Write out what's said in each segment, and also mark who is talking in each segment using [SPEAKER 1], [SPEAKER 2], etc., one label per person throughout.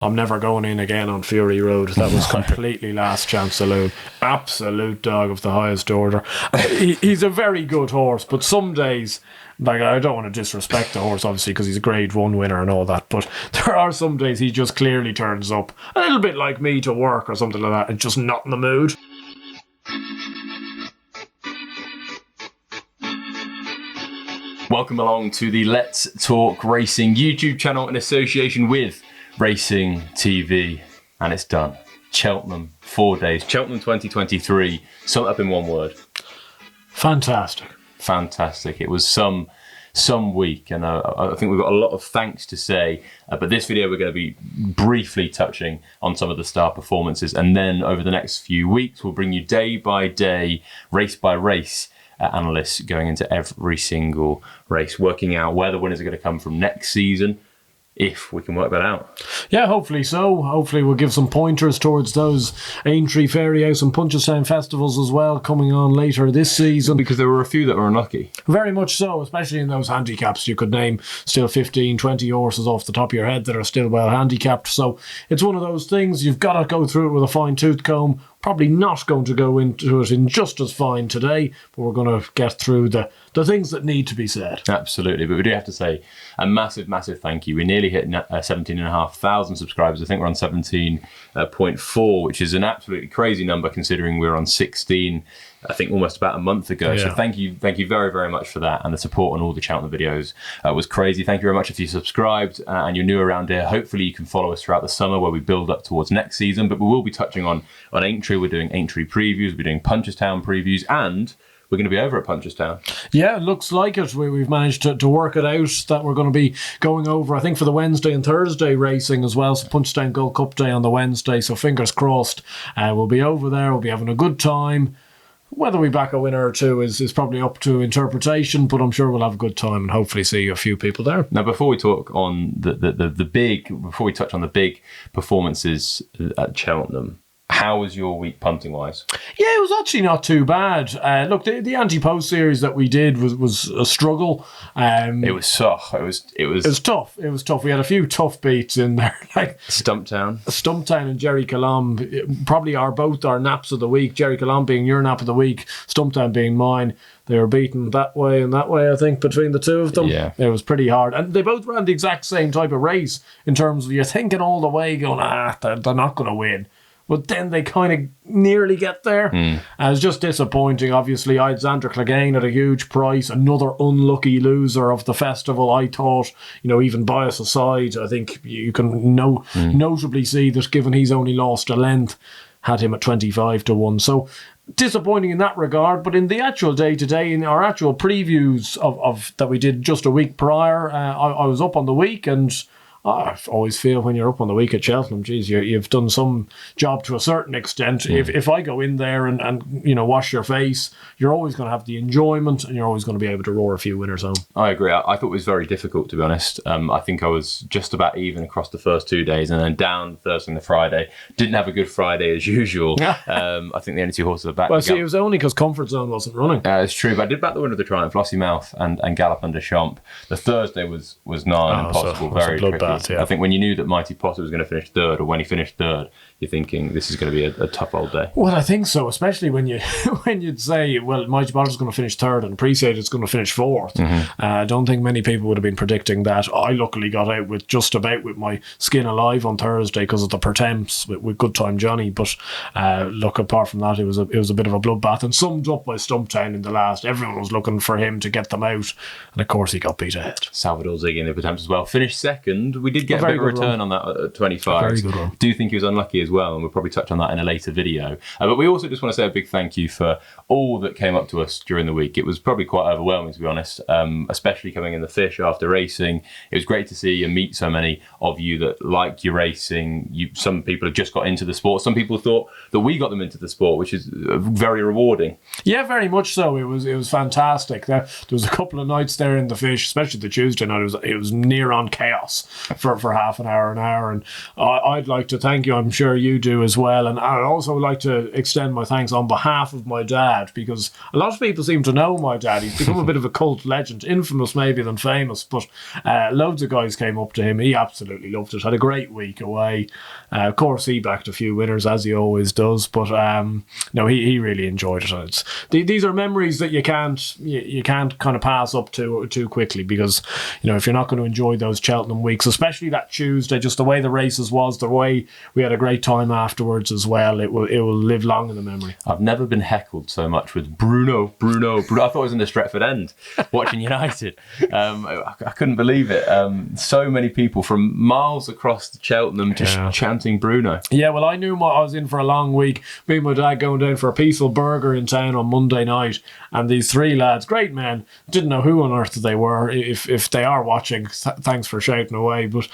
[SPEAKER 1] I'm never going in again on Fury Road. That was completely last chance saloon. Absolute dog of the highest order. He's a very good horse, but some days, like, I don't want to disrespect the horse, obviously, because he's a Grade 1 winner and all that, but there are some days he just clearly turns up a little bit like me to work or something like that and just not in the mood.
[SPEAKER 2] Welcome along to the Let's Talk Racing YouTube channel in association with Racing TV, and it's done. Cheltenham, 4 days. Cheltenham 2023, sum it up in one word.
[SPEAKER 1] Fantastic.
[SPEAKER 2] Fantastic. It was some week, and I think we've got a lot of thanks to say, but this video we're going to be briefly touching on some of the star performances, and then over the next few weeks we'll bring you day by day, race by race, analysts going into every single race, working out where the winners are going to come from next season, if we can work that out.
[SPEAKER 1] Yeah, hopefully so. Hopefully we'll give some pointers towards those Aintree, Fairyhouse and Punchestown festivals as well coming on later this season.
[SPEAKER 2] Because there were a few that were unlucky.
[SPEAKER 1] Very much so, especially in those handicaps. You could name still 15, 20 horses off the top of your head that are still well handicapped. So it's one of those things, you've got to go through it with a fine-tooth comb. Probably not going to go into it in just as fine today, but we're going to get through the things that need to be said.
[SPEAKER 2] Absolutely, but we do have to say a massive thank you. We nearly hit 17,500 subscribers. I think we're on 17.4, which is an absolutely crazy number considering we were on 16, I think almost about a month ago. Yeah. So thank you very, very much for that, and the support on all the Cheltenham videos was crazy. Thank you very much if you subscribed and you're new around here. Hopefully you can follow us throughout the summer where we build up towards next season, but we will be touching on Aintree. We're doing Aintree previews, we're doing Punchestown previews, and we're going to be over at Punchestown. Yeah,
[SPEAKER 1] it looks like it. We've managed to work it out that we're going to be going over, I think, for the Wednesday and Thursday racing as well. So Punchestown Gold Cup Day on the Wednesday. So fingers crossed. We'll be over there. We'll be having a good time. Whether we back a winner or two is probably up to interpretation, but I'm sure we'll have a good time and hopefully see a few people there.
[SPEAKER 2] Now, before we talk on before we touch on the big performances at Cheltenham, how was your week punting wise?
[SPEAKER 1] Yeah, it was actually not too bad. Look, the anti-post series that we did was a struggle.
[SPEAKER 2] It was tough. It was tough.
[SPEAKER 1] It was tough. We had a few tough beats in there, like Stumptown and Jerry Calum probably are both our naps of the week. Jerry Calum being your nap of the week, Stumptown being mine. They were beaten that way and that way, I think, between the two of them.
[SPEAKER 2] Yeah.
[SPEAKER 1] It was pretty hard. And they both ran the exact same type of race in terms of you're thinking all the way going, they're not going to win. But then they kind of nearly get there. It was just disappointing, obviously. I had Xander Clegane at a huge price, another unlucky loser of the festival. I thought, even bias aside, I think you can notably see that given he's only lost a length, had him at 25 to 1. So disappointing in that regard, but in the actual day-to-day, in our actual previews of that we did just a week prior, I was up on the week, and I always feel when you're up on the week at Cheltenham, geez, you've done some job to a certain extent. If I go in there and wash your face, you're always going to have the enjoyment and you're always going to be able to roar a few winners home.
[SPEAKER 2] I agree. I thought it was very difficult, to be honest. I think I was just about even across the first 2 days and then down Thursday and the Friday. Didn't have a good Friday as usual. I think the only two horses are back.
[SPEAKER 1] Well, see, it was only because Comfort Zone wasn't running.
[SPEAKER 2] It's true, but I did back the winner of the Triumph, Lossy Mouth and Galopin de Champ. The Thursday was nigh impossible, very tricky. Yeah. I think when you knew that Mighty Potter was going to finish third, or when he finished third, you're thinking this is going to be a tough old day.
[SPEAKER 1] Well, I think so, especially when you'd say, well, Mighty Potter's going to finish third and Appreciate it's going to finish fourth. I don't think many people would have been predicting that. I luckily got out with my skin alive on Thursday because of the pertemps with Good Time Johnny. But look, apart from that, it was a bit of a bloodbath and summed up by Stumptown in the last. Everyone was looking for him to get them out, and of course he got beat ahead.
[SPEAKER 2] Salvador Ziggy in the pertemps as well. Finished second. We did get a bit of a return on that at 25.
[SPEAKER 1] Very good one.
[SPEAKER 2] Do think he was unlucky as well, and we'll probably touch on that in a later video. But we also just want to say a big thank you for all that came up to us during the week. It was probably quite overwhelming, to be honest, especially coming in the fish after racing. It was great to see and meet so many of you that liked your racing. Some people have just got into the sport. Some people thought that we got them into the sport, which is very rewarding.
[SPEAKER 1] Yeah, very much so. It was fantastic. There was a couple of nights there in the fish, especially the Tuesday night. It was near on chaos. for half an hour. And I'd like to thank you. I'm sure you do as well. And I'd also like to extend my thanks on behalf of my dad, because a lot of people seem to know my dad. He's become a bit of a cult legend, infamous maybe than famous, but loads of guys came up to him. He absolutely loved it. Had a great week away. Of course, he backed a few winners, as he always does, but no, he really enjoyed it. These are memories that you can't kind of pass up too quickly, because if you're not going to enjoy those Cheltenham weeks, especially that Tuesday, just the way the races was, the way we had a great time afterwards as well, it will live long in the memory.
[SPEAKER 2] I've never been heckled so much with Bruno. I thought I was in the Stretford End watching United. I couldn't believe it. So many people from miles across Cheltenham just chanting Bruno.
[SPEAKER 1] Yeah, well, I knew I was in for a long week. Me and my dad going down for a peaceful burger in town on Monday night, and these three lads, great men, didn't know who on earth they were. If they are watching, thanks for shouting away, but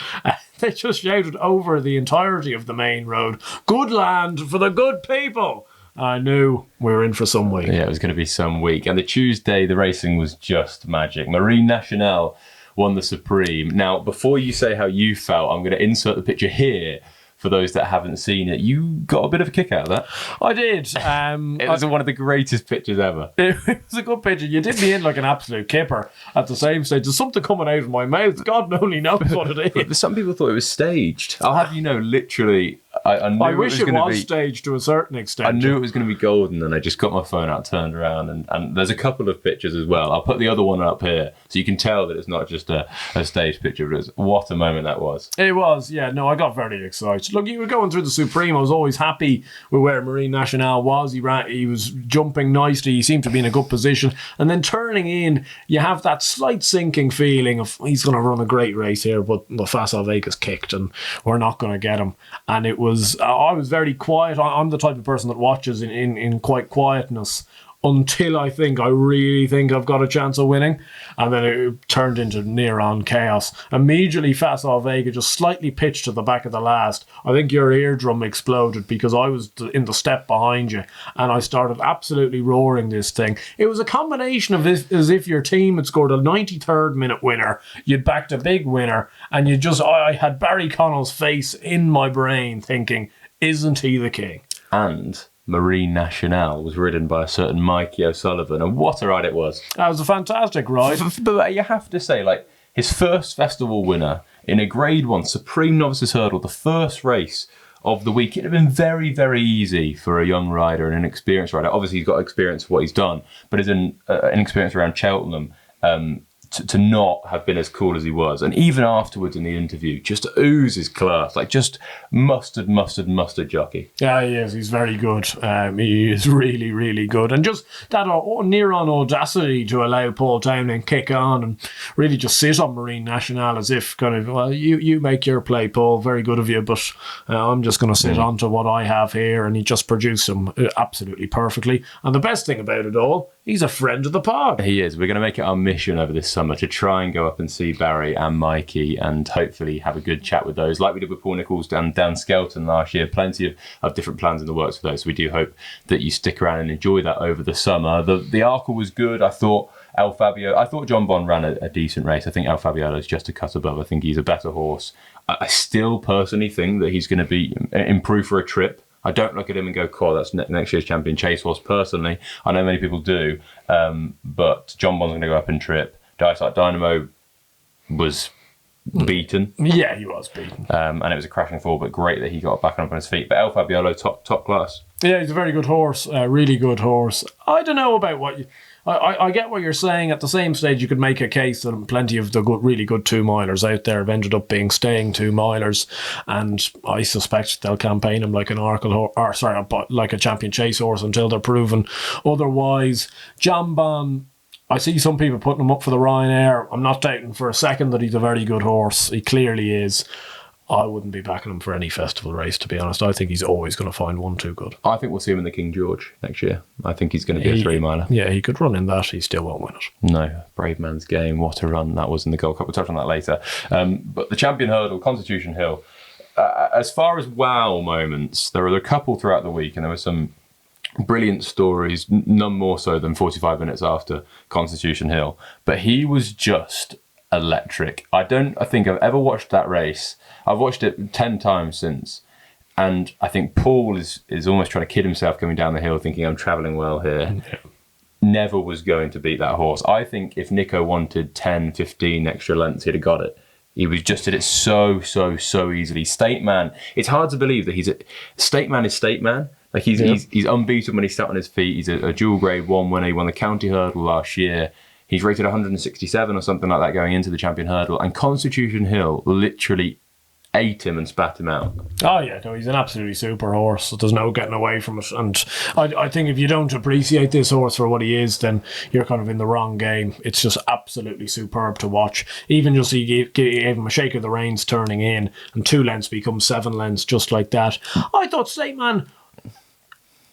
[SPEAKER 1] they just shouted over the entirety of the main road, "Good land for the good people." I knew we were in for some week.
[SPEAKER 2] Yeah, it was going to be some week. And the Tuesday, the racing was just magic. Marine Nationale won the Supreme. Now, before you say how you felt, I'm going to insert the picture here for those that haven't seen it. You got a bit of a kick out of that.
[SPEAKER 1] I did.
[SPEAKER 2] It was one of the greatest pictures ever.
[SPEAKER 1] It was a good picture. You did me in like an absolute kipper at the same stage. There's something coming out of my mouth. God only knows what it is.
[SPEAKER 2] But some people thought it was staged. I'll have you know, literally, I
[SPEAKER 1] wish it was staged to a certain extent.
[SPEAKER 2] I knew it was going to be golden, and I just got my phone out, turned around, and there's a couple of pictures as well. I'll put the other one up here so you can tell that it's not just a staged picture, but what a moment that was.
[SPEAKER 1] It was, yeah. No, I got very excited. Look, you were going through the Supreme. I was always happy with where Marine Nationale was. He was jumping nicely. He seemed to be in a good position. And then turning in, you have that slight sinking feeling of he's going to run a great race here, but Fasal Vega's kicked and we're not going to get him. And it was, I was very quiet. I'm the type of person that watches in quite quietness until I really think I've got a chance of winning. And then it turned into near on chaos. Immediately, Fasal Vega just slightly pitched to the back of the last. I think your eardrum exploded because I was in the step behind you and I started absolutely roaring this thing. It was a combination of this, as if your team had scored a 93rd minute winner, you'd backed a big winner, and I had Barry Connell's face in my brain thinking, isn't he the king?
[SPEAKER 2] And Marine Nationale was ridden by a certain Mikey O'Sullivan, and what a ride it was.
[SPEAKER 1] That was a fantastic ride.
[SPEAKER 2] But you have to say, like, his first festival winner in a Grade 1 Supreme Novices Hurdle, the first race of the week. It'd have been very, very easy for a young rider and an experienced rider. Obviously, he's got experience of what he's done, but as an experience around Cheltenham, to not have been as cool as he was. And even afterwards in the interview, just oozes class. Like, just mustard jockey.
[SPEAKER 1] Yeah, he is. He's very good. He is really, really good. And just that near-on audacity to allow Paul Townend kick on and really just sit on Marine Nationale as if kind of, well, you make your play, Paul. Very good of you, but I'm just going to sit on to what I have here. And he just produced them absolutely perfectly. And the best thing about it all, he's a friend of the pod.
[SPEAKER 2] He is. We're going to make it our mission over this summer to try and go up and see Barry and Mikey and hopefully have a good chat with those, like we did with Paul Nichols and Dan Skelton last year. Plenty of different plans in the works for those. So we do hope that you stick around and enjoy that over the summer. The Arkle was good. I thought John Bond ran a decent race. I think El Fabiolo is just a cut above. I think he's a better horse. I still personally think that he's going to be improved for a trip. I don't look at him and go, cool, that's next year's champion chase horse personally. I know many people do, but John Bond's going to go up and trip. Dice Like Dynamo was beaten.
[SPEAKER 1] Yeah, he was beaten.
[SPEAKER 2] And it was a crashing fall, but great that he got back up on his feet. But El Fabiolo, top class.
[SPEAKER 1] Yeah, he's a very good horse, really good horse. I don't know about what you... I get what you're saying. At the same stage, you could make a case that plenty of the really good 2-milers out there have ended up being staying 2-milers, and I suspect they'll campaign him like an like a champion chase horse until they're proven otherwise. Jambon, I see some people putting him up for the Ryanair. I'm not doubting for a second that he's a very good horse. He clearly is. I wouldn't be backing him for any festival race, to be honest. I think he's always going to find one too good.
[SPEAKER 2] I think we'll see him in the King George next year. I think he's going to be a 3-miler.
[SPEAKER 1] Yeah, he could run in that. He still won't win it.
[SPEAKER 2] No, brave man's game. What a run that was in the Gold Cup. We'll touch on that later. But the Champion Hurdle, Constitution Hill. As far as wow moments, there were a couple throughout the week, and there were some brilliant stories, none more so than 45 minutes after Constitution Hill. But he was just electric. I think I've ever watched that race. I've watched it 10 times since. And I think Paul is almost trying to kid himself coming down the hill thinking I'm travelling well here. Yeah. Never was going to beat that horse. I think if Nico wanted 10, 15 extra lengths, he'd have got it. He was just did it so easily. State Man, it's hard to believe that State Man is State Man. Like he's unbeaten when he sat on his feet. He's a dual grade 1 winner. He won the county hurdle last year. He's rated 167 or something like that going into the champion hurdle. And Constitution Hill literally ate him and spat him out.
[SPEAKER 1] Oh yeah, no, he's an absolutely super horse. There's no getting away from it. And I think if you don't appreciate this horse for what he is, then you're kind of in the wrong game. It's just absolutely superb to watch. Even just he gave him a shake of the reins turning in, and 2 lengths become 7 lengths just like that. I thought State Man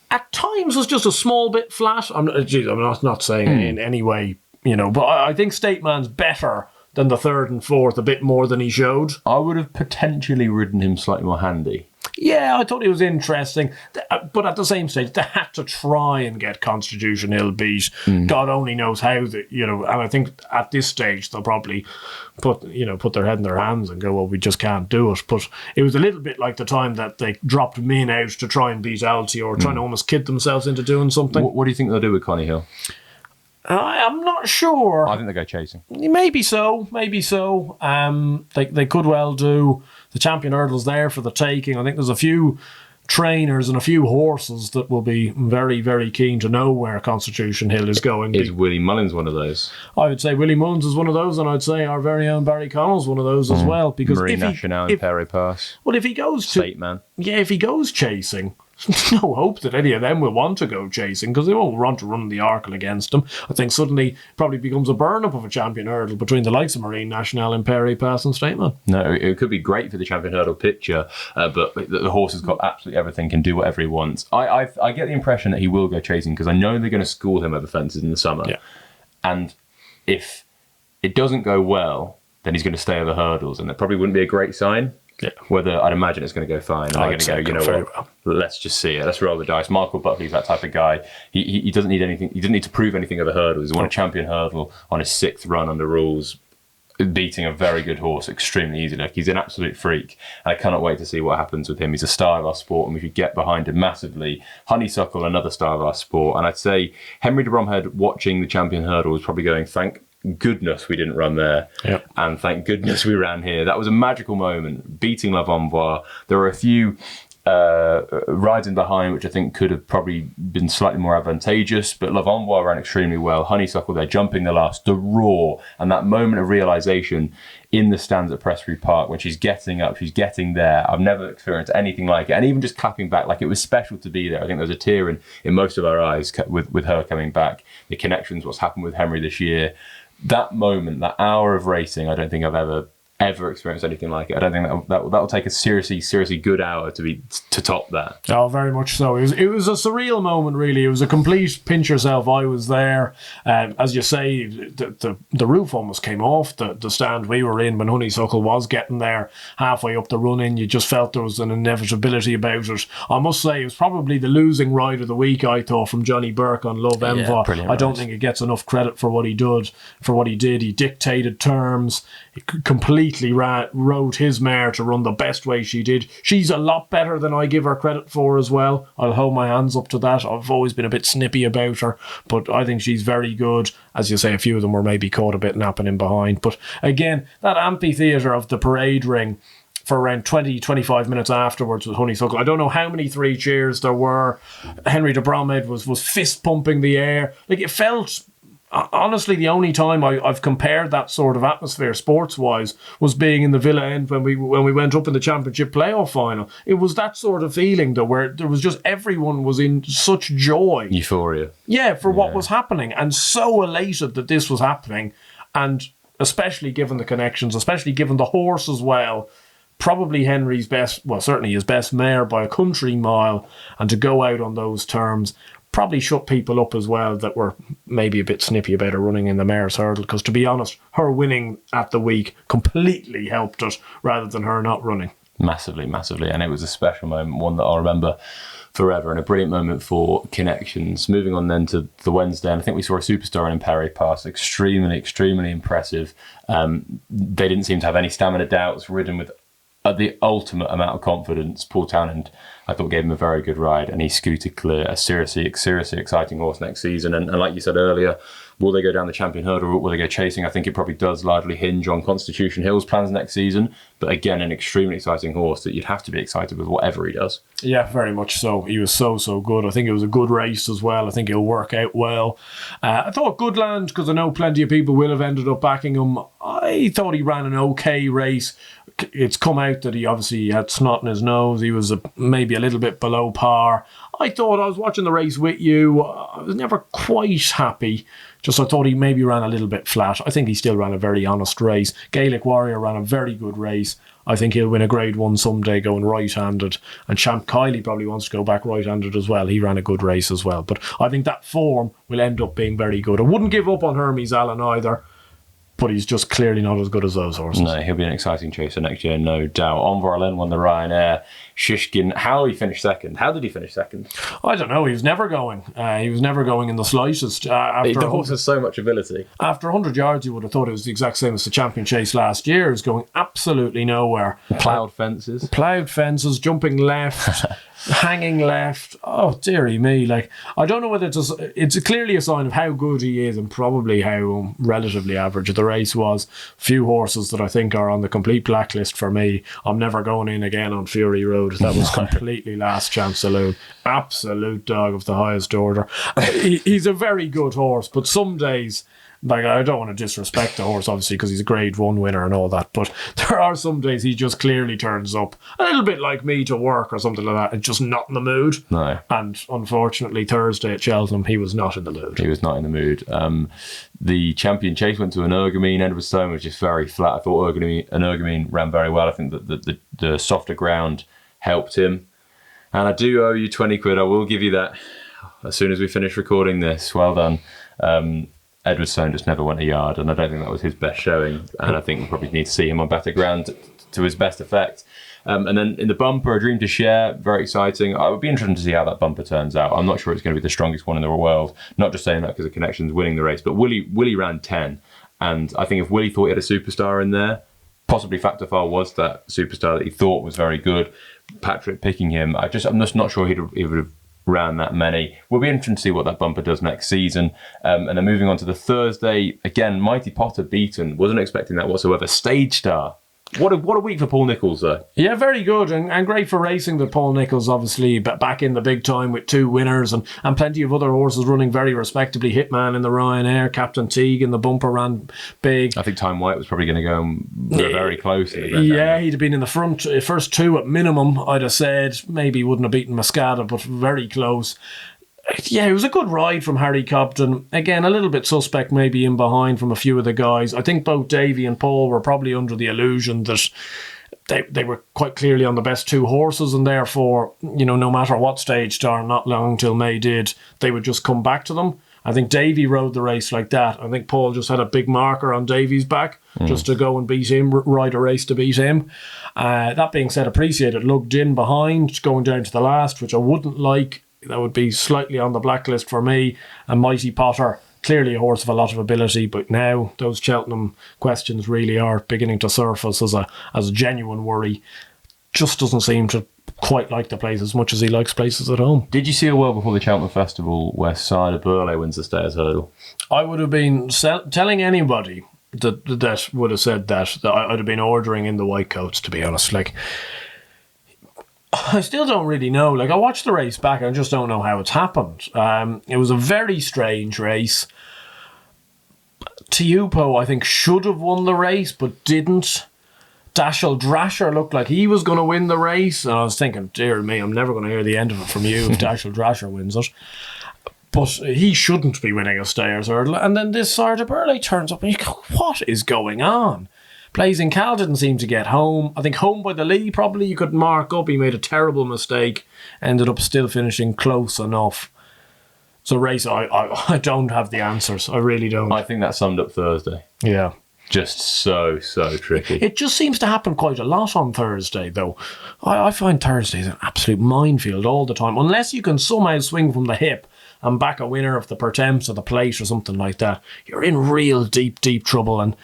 [SPEAKER 1] at times was just a small bit flat. I'm not saying in any way, but I think State Man's better than the 3rd and 4th a bit more than he showed. I
[SPEAKER 2] would have potentially ridden him slightly more handy.
[SPEAKER 1] Yeah, I thought it was interesting. But at the same stage, they had to try and get Constitution Hill beat. God only knows how, and I think at this stage they'll probably put their head in their hands and go, well, we just can't do it. But it was a little bit like the time that they dropped Min out to try and beat LTR, trying to almost kid themselves into doing something.
[SPEAKER 2] What do you think they'll do with Connie Hill?
[SPEAKER 1] I'm not sure.
[SPEAKER 2] I think they go chasing.
[SPEAKER 1] Maybe so. They could well do. The champion hurdle's there for the taking. I think there's a few trainers and a few horses that will be very, very keen to know where Constitution Hill is going.
[SPEAKER 2] Is Willie Mullins one of those?
[SPEAKER 1] I would say Willie Mullins is one of those, and I'd say our very own Barry Connell's one of those as well. Because
[SPEAKER 2] Marine Nationale in Perry Pass.
[SPEAKER 1] Well, if he goes
[SPEAKER 2] State Man.
[SPEAKER 1] Yeah, if he goes chasing, there's no hope that any of them will want to go chasing because they won't want to run the Arkle against him. I think suddenly probably becomes a burn-up of a champion hurdle between the likes of Marine Nationale and Perry Pass and State Man.
[SPEAKER 2] No, it could be great for the champion hurdle picture, but the horse has got absolutely everything, can do whatever he wants. I get the impression that he will go chasing because I know they're going to school him over fences in the summer. Yeah. And if it doesn't go well, then he's going to stay over hurdles, and that probably wouldn't be a great sign. Yeah. Whether I'd imagine it's going to go fine. And they're going to go, what? Let's just see it. Let's roll the dice. Michael Buckley's that type of guy. He doesn't need anything. He doesn't need to prove anything over hurdles. He won a champion hurdle on his 6th run under rules, beating a very good horse extremely easily. Like, he's an absolute freak. And I cannot wait to see what happens with him. He's a star of our sport, and we should get behind him massively. Honeysuckle, another star of our sport. And I'd say Henry de Bromhead watching the champion hurdle was probably going, thank goodness we didn't run there. Yep. And thank goodness we ran here. That was a magical moment, beating L'Envoi. There were a few rides in behind which I think could have probably been slightly more advantageous, but L'Envoi ran extremely well. Honeysuckle there jumping the last, the roar, and that moment of realisation in the stands at Prestbury Park when she's getting up, she's getting there. I've never experienced anything like it, and even just clapping back, like, it was special to be there. I think there was a tear in most of our eyes with her coming back. The connections, what's happened with Henry this year, that moment, that hour of racing, I don't think I've ever experienced anything like it. I don't think that will take a seriously good hour to top that. Oh, very much so. It was a surreal moment, really. It was a complete pinch yourself. I was there. As you say, the roof almost came off the stand we were in when Honeysuckle was getting there halfway up the run-in. You just felt there was an inevitability about it. I must say, it was probably the losing ride of the week, I thought, from Johnny Burke on Love Envoi. I don't think he gets enough credit for what he did. He dictated terms. He completely rode his mare to run the best way she did. She's a lot better than I give her credit for as well. I'll hold my hands up to that. I've always been a bit snippy about her, but I think she's very good. As you say, a few of them were maybe caught a bit napping in behind. But again, that amphitheatre of the parade ring for around 20-25 minutes afterwards with Honeysuckle. I don't know how many 3 cheers there were. Henry de Bromhead was fist pumping the air. Like, it felt... Honestly, the only time I've compared that sort of atmosphere sports-wise was being in the Villa End when we went up in the Championship playoff final. It was that sort of feeling, though, where there was just everyone was in such joy. Euphoria. Yeah, for what was happening, and so elated that this was happening, and especially given the connections, especially given the horse as well, probably Henry's best, well, certainly his best mare by a country mile, and to go out on those terms probably shut people up as well that were maybe a bit snippy about her running in the mare's hurdle, because to be honest, her winning at the week completely helped it rather than her not running. Massively, and it was a special moment, one that I'll remember forever, and a brilliant moment for connections. Moving on then to the Wednesday, and I think we saw a superstar in Perry pass, extremely impressive. They didn't seem to have any stamina doubts, ridden with the ultimate amount of confidence. Paul Townend, I thought, gave him a very good ride, and he scooted clear. A seriously exciting horse next season. And like you said earlier, will they go down the Champion Hurdle route? Will they go chasing? I think it probably does largely hinge on Constitution Hill's plans next season. But again, an extremely exciting horse that you'd have to be excited with whatever he does.
[SPEAKER 1] Yeah, very much so. He was so good. I think it was a good race as well. I think he'll work out well. I thought Goodland, because I know plenty of people will have ended up backing him, I thought he ran an okay race. It's come out that he obviously had snot in his nose. He was maybe a little bit below par. I thought, I was watching the race with you, I was never quite happy. Just I thought he maybe ran a little bit flat. I think he still ran a very honest race. Gaelic Warrior ran a very good race. I think he'll win a Grade 1 someday going right-handed. And Champ Kiley probably wants to go back right-handed as well. He ran a good race as well. But I think that form will end up being very good. I wouldn't give up on Hermes Allen either, but he's just clearly not as good as those horses.
[SPEAKER 2] No, he'll be an exciting chaser next year, no doubt. Envoi Allen won the Ryanair. Shishkin, how did he finish second? I
[SPEAKER 1] don't know. He was never going. He was never going in the slightest.
[SPEAKER 2] The horse has so much ability.
[SPEAKER 1] After 100 yards, you would have thought it was the exact same as the Champion Chase last year. It was going absolutely nowhere.
[SPEAKER 2] Ploughed fences,
[SPEAKER 1] jumping left, hanging left. Oh, dearie me. Like, I don't know whether it's clearly a sign of how good he is and probably how relatively average the race was. Few horses that I think are on the complete blacklist for me. I'm never going in again on Fury Road. That was completely last chance saloon. Absolute dog of the highest order. He's a very good horse, but some days, like, I don't want to disrespect the horse, obviously, because he's a Grade 1 winner and all that, but there are some days he just clearly turns up a little bit like me to work or something like that, and just not in the mood.
[SPEAKER 2] No.
[SPEAKER 1] And unfortunately, Thursday at Cheltenham, he was not in the mood.
[SPEAKER 2] The Champion Chase went to Energumene. Edward Stone was just very flat. I thought Energumene ran very well. I think that the softer ground helped him. And I do owe you 20 quid. I will give you that as soon as we finish recording this. Well done. Edward Stone just never went a yard, and I don't think that was his best showing. And I think we probably need to see him on better ground to his best effect. And then in the bumper, A Dream to Share, very exciting. I would be interested to see how that bumper turns out. I'm not sure it's going to be the strongest one in the world. Not just saying that because of Connections winning the race, but Willie ran 10. And I think if Willie thought he had a superstar in there, possibly Factor File was that superstar that he thought was very good. Patrick picking him, I'm just not sure he would have ran that many. We'll be interested to see what that bumper does next season. And then moving on to the Thursday, again, Mighty Potter beaten. Wasn't expecting that whatsoever. Stage Star. What a week for Paul Nicholls, though. Yeah, very good and great for racing that Paul Nicholls, obviously, back in the big time with 2 winners and plenty of other horses running very respectably. Hitman in the Ryanair, Captain Teague in the bumper ran big. I think Time White was probably going to go very close. Yeah, he'd have been in the first 2 at minimum, I'd have said. Maybe he wouldn't have beaten Mascada, but very close. Yeah, it was a good ride from Harry Cobden. Again, a little bit suspect maybe in behind from a few of the guys. I think both Davey and Paul were probably under the illusion that they were quite clearly on the best 2 horses, and therefore, no matter what Stage Star, not long till May did, they would just come back to them. I think Davey rode the race like that. I think Paul just had a big marker on Davey's back just to go and beat him, ride a race to beat him. That being said, Appreciated lugged in behind, going down to the last, which I wouldn't like. That would be slightly on the blacklist for me. And Mighty Potter, clearly a horse of a lot of ability, but now those Cheltenham questions really are beginning to surface as a genuine worry. Just doesn't seem to quite like the place as much as he likes places at home. Did you see a world before the Cheltenham Festival where Cider Burley wins the Stayers Hurdle? I would have been telling anybody that would have said that I'd have been ordering in the white coats, to be honest. Like, I still don't really know. Like, I watched the race back and I just don't know how it's happened. It was a very strange race. Tiupo, I think, should have won the race, but didn't. Dashel Drasher looked like he was going to win the race. And I was thinking, dear me, I'm never going to hear the end of it from you if Dashel Drasher wins it. But he shouldn't be winning a Stayers Hurdle. And then this Cider Burley turns up and you go, what is going on? Blazing Cal didn't seem to get home. I think Home by the Lee, probably you could mark up. He made a terrible mistake. Ended up still finishing close enough. So race, I don't have the answers. I really don't. I think that summed up Thursday. Yeah. Just so tricky.
[SPEAKER 1] It just seems to happen quite a lot on Thursday, though. I find Thursday's an absolute minefield all the time. Unless you can somehow swing from the hip and back a winner of the Pertemps or the plate or something like that, you're in real deep trouble. And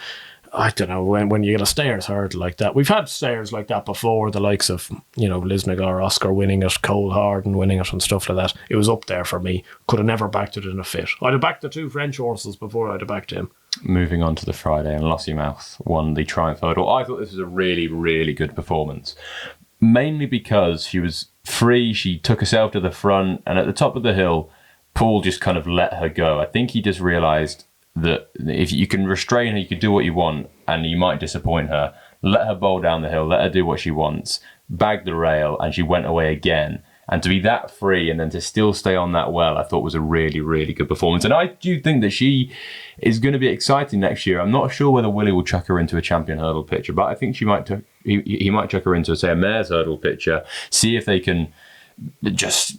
[SPEAKER 1] I don't know, when you get a stayers hurdle like that. We've had stayers like that before, the likes of, Lisnagar, Oscar winning it, Cole Harden winning it and stuff like that. It was up there for me. Could have never backed it in a fit. I'd have backed the 2 French horses before I'd have backed him.
[SPEAKER 2] Moving on to the Friday, and Lossiemouth won the Triumph Hurdle. I thought this was a really, really good performance. Mainly because she was free, she took herself to the front, and at the top of the hill, Paul just kind of let her go. I think he just realised that if you can restrain her, you can do what you want, and you might disappoint her. Let her bowl down the hill, let her do what she wants, bag the rail, and she went away again. And to be that free and then to still stay on that well, I thought was a really, really good performance. And I do think that she is going to be exciting next year. I'm not sure whether Willie will chuck her into a champion hurdle picture, but I think he might chuck her into, say, a mare's hurdle picture, see if they can just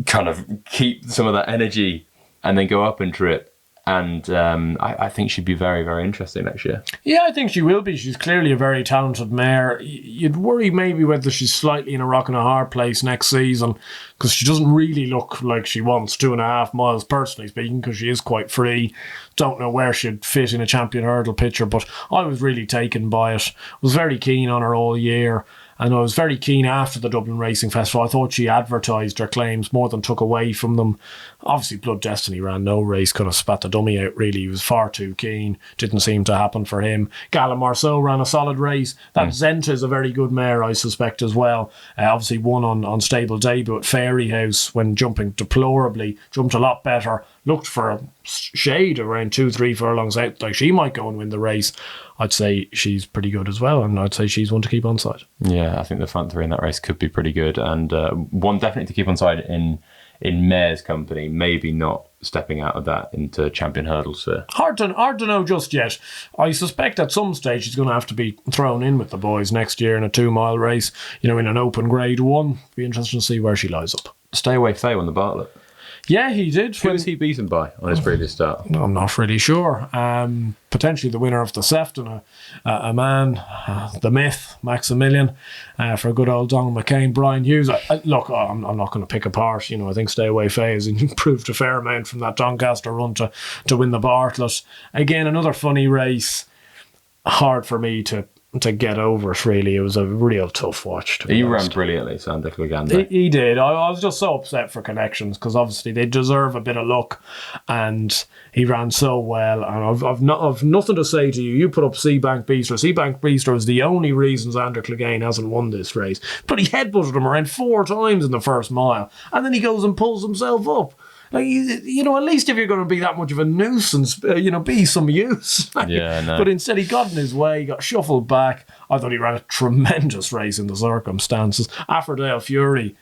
[SPEAKER 2] kind of keep some of that energy and then go up and trip. And I think she'd be very, very interesting next year. Yeah,
[SPEAKER 1] I think she will be. She's clearly a very talented mare. You'd worry maybe whether she's slightly in a rock and a hard place next season, because she doesn't really look like she wants 2.5 miles, personally speaking, because she is quite free. Don't know where she'd fit in a champion hurdle picture, but I was really taken by it. Was very keen on her all year. And I was very keen after the Dublin Racing Festival. I thought she advertised her claims more than took away from them. Obviously, Blood Destiny ran no race, kind of spat the dummy out, really. He was far too keen. Didn't seem to happen for him. Gala Marceau ran a solid race. That Zenta is a very good mare, I suspect, as well. Obviously, won on stable debut at Fairyhouse when jumping deplorably. Jumped a lot better. Looked for a shade around 2-3 furlongs out. Like, she might go and win the race. I'd say she's pretty good as well, and I'd say she's one to keep on side.
[SPEAKER 2] Yeah, I think the front 3 in that race could be pretty good, and one definitely to keep on side in mare's company, maybe not stepping out of that into champion hurdle sphere.
[SPEAKER 1] Hard to know just yet. I suspect at some stage she's going to have to be thrown in with the boys next year in a 2-mile race, in an open grade 1. Be interesting to see where she lies up.
[SPEAKER 2] Stay Away Faye won the Bartlett.
[SPEAKER 1] Yeah, he did.
[SPEAKER 2] Who was he beaten by on his previous start?
[SPEAKER 1] I'm not really sure. Potentially the winner of the Sefton, a man, the myth, Maximilian, for good old Donald McCain, Brian Hughes. Look, I'm not going to pick apart. I think Stay Away Faye has improved a fair amount from that Doncaster run to win the Bartlett. Again, another funny race. Hard for me to get over it, really. It was a real tough watch, to be honest.
[SPEAKER 2] Ran brilliantly, Sandic Legende.
[SPEAKER 1] He did. I was just so upset for Connections, because obviously they deserve a bit of luck, and he ran so well. And I've nothing to say to you. You put up Seabank Beaster. Seabank Beaster is the only reason Xander Clegane hasn't won this race. But he headbutted him around 4 times in the first mile, and then he goes and pulls himself up. Like, at least if you're going to be that much of a nuisance, be some use.
[SPEAKER 2] Yeah, no.
[SPEAKER 1] But instead he got in his way, he got shuffled back. I thought he ran a tremendous race in the circumstances. Affordale Fury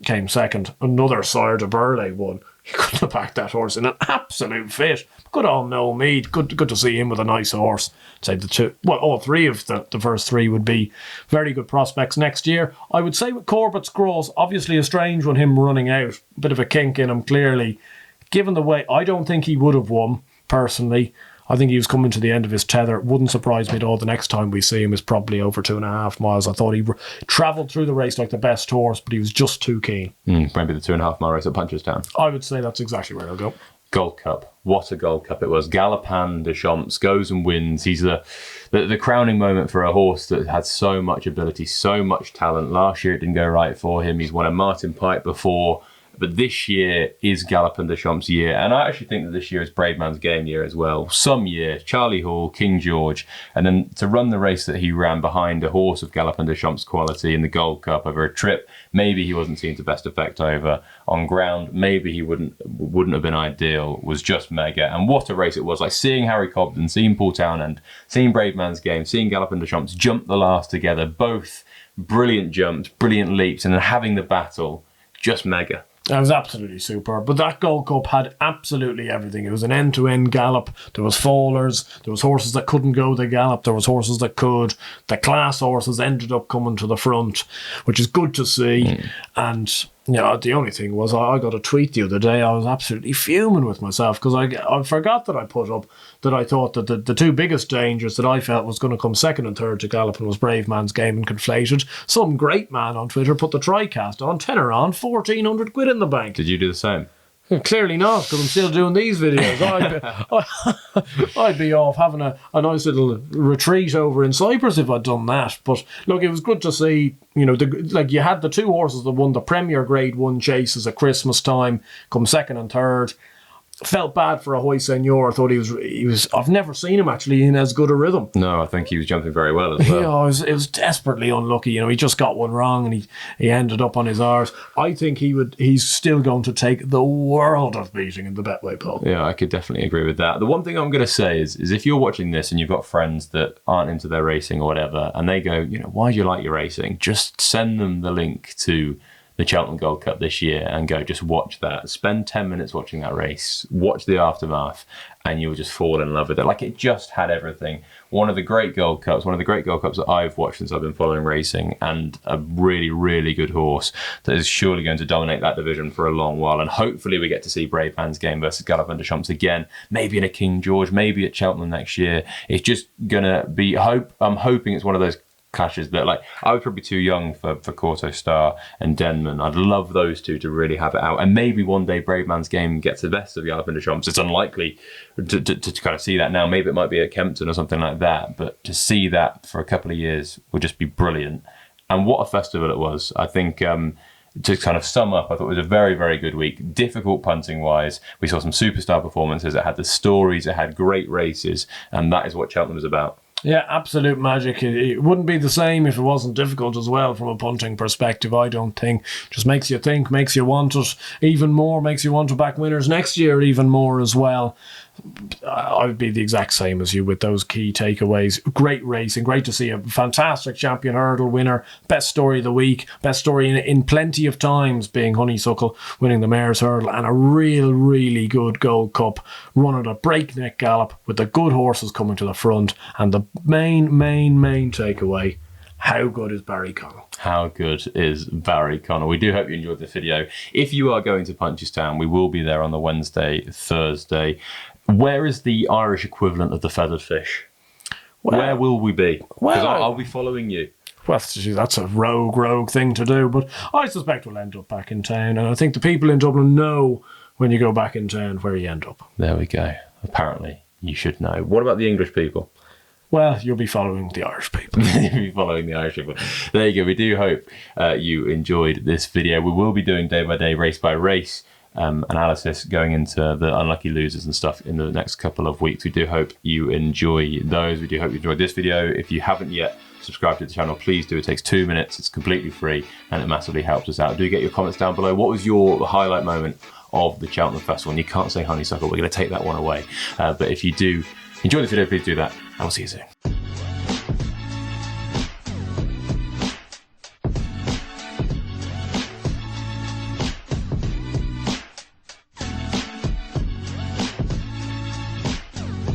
[SPEAKER 1] came second. Another Sire de Burley won. You couldn't have backed that horse in an absolute fit. Good old Noel Meade. Good to see him with a nice horse. I'd say all 3 of the first 3 would be very good prospects next year. I would say with Corbett's Cross, obviously a strange one, him running out. A bit of a kink in him, clearly. Given the way, I don't think he would have won, personally. I think he was coming to the end of his tether. It wouldn't surprise me at all. The next time we see him is probably over 2.5 miles. I thought he travelled through the race like the best horse, but he was just too keen.
[SPEAKER 2] Maybe the 2.5 mile race at Punchestown.
[SPEAKER 1] I would say that's exactly where he'll go.
[SPEAKER 2] Gold Cup. What a Gold Cup it was. Galopin Deschamps goes and wins. He's the crowning moment for a horse that had so much ability, so much talent. Last year it didn't go right for him. He's won a Martin Pike before. But this year is Galopin Deschamps' year. And I actually think that this year is Braveman's game year as well. Some year, Charlie Hall, King George, and then to run the race that he ran behind a horse of Galopin Deschamps' quality in the Gold Cup over a trip, maybe he wasn't seen to best effect over. On ground, maybe he wouldn't have been ideal, was just mega. And what a race it was. Like seeing Harry Cobden, seeing Paul Townend, seeing Braveman's game, seeing Galopin Deschamps jump the last together. Both brilliant jumps, brilliant leaps, and then having the battle, just mega.
[SPEAKER 1] It was absolutely superb. But that Gold Cup had absolutely everything. It was an end-to-end gallop. There was fallers. There was horses that couldn't go the gallop. There was horses that could. The class horses ended up coming to the front, which is good to see. And Yeah, the only thing was I got a tweet the other day. I was absolutely fuming with myself because I forgot that I put up that I thought that the two biggest dangers that I felt was going to come second and third to Galopin was Brave Man's Game and Conflated. Some great man on Twitter put the TriCast on, tenner on, 1,400 quid in the bank.
[SPEAKER 2] Did you do the same?
[SPEAKER 1] Clearly not, because I'm still doing these videos. I'd be off having a nice little retreat over in Cyprus if I'd done that. But look, it was good to see, you know, you had the two horses that won the Premier Grade 1 chases at Christmas time, come second and third. Felt bad for Ahoy Senor. I thought he was. I've never seen him actually in as good a rhythm.
[SPEAKER 2] No, I think he was jumping very well as well.
[SPEAKER 1] Yeah, it was desperately unlucky. You know, he just got one wrong and he ended up on his arse. I think he's still going to take the world of beating in the Betway poll.
[SPEAKER 2] Yeah, I could definitely agree with that. The one thing I'm going to say is if you're watching this and you've got friends that aren't into their racing or whatever, and they go, you know, why do you like your racing? Just send them the link to the Cheltenham Gold Cup this year and go, just watch that. Spend 10 minutes watching that race. Watch the aftermath and you'll just fall in love with it. Like, it just had everything. One of the great Gold Cups that I've watched since I've been following racing, and a really, really good horse that is surely going to dominate that division for a long while. And hopefully we get to see Brave Man's Game versus Galopin de Champs again, maybe in a King George, maybe at Cheltenham next year. It's just going to be, I'm hoping it's one of those clashes that, like, I was probably too young for Corto Star and Denman. I'd love those two to really have it out, and maybe one day Brave Man's Game gets the best of Galopin de Champs. It's unlikely to kind of see that now. Maybe it might be at Kempton or something like that, but to see that for a couple of years would just be brilliant. And what a festival it was. I think to kind of sum up, I thought it was a very, very good week. Difficult punting wise. We saw some superstar performances. It had the stories, it had great races, and that is what Cheltenham is about.
[SPEAKER 1] Yeah, absolute magic. It wouldn't be the same if it wasn't difficult as well from a punting perspective, I don't think. Just makes you think, makes you want it even more, makes you want to back winners next year even more as well. I would be the exact same as you with those key takeaways. Great racing, great to see a fantastic champion hurdle winner, best story of the week, best story in plenty of times being Honeysuckle winning the Mayor's Hurdle, and a really good Gold Cup run at a breakneck gallop with the good horses coming to the front. And the main takeaway, how good is Barry Connell?
[SPEAKER 2] How good is Barry Connell? We do hope you enjoyed this video. If you are going to Punchestown, we will be there on the Wednesday, Thursday. Where is the Irish equivalent of the feathered fish? Where will we be? Because I'll be following you.
[SPEAKER 1] Well, that's a rogue thing to do, but I suspect we'll end up back in town, and I think the people in Dublin know when you go back in town where you end up.
[SPEAKER 2] There we go. Apparently, you should know. What about the English people?
[SPEAKER 1] Well, you'll be following the Irish people.
[SPEAKER 2] You'll be following the Irish people. There you go. We do hope you enjoyed this video. We will be doing day-by-day, race-by-race analysis going into the unlucky losers and stuff in the next couple of weeks. We do hope you enjoy those. We do hope you enjoyed this video. If you haven't yet subscribed to the channel, please do. It takes 2 minutes. It's completely free and it massively helps us out. Do get your comments down below. What was your highlight moment of the Cheltenham Festival? And you can't say Honeysuckle. We're going to take that one away. But if you do enjoy this video, please do that. And we'll see you soon.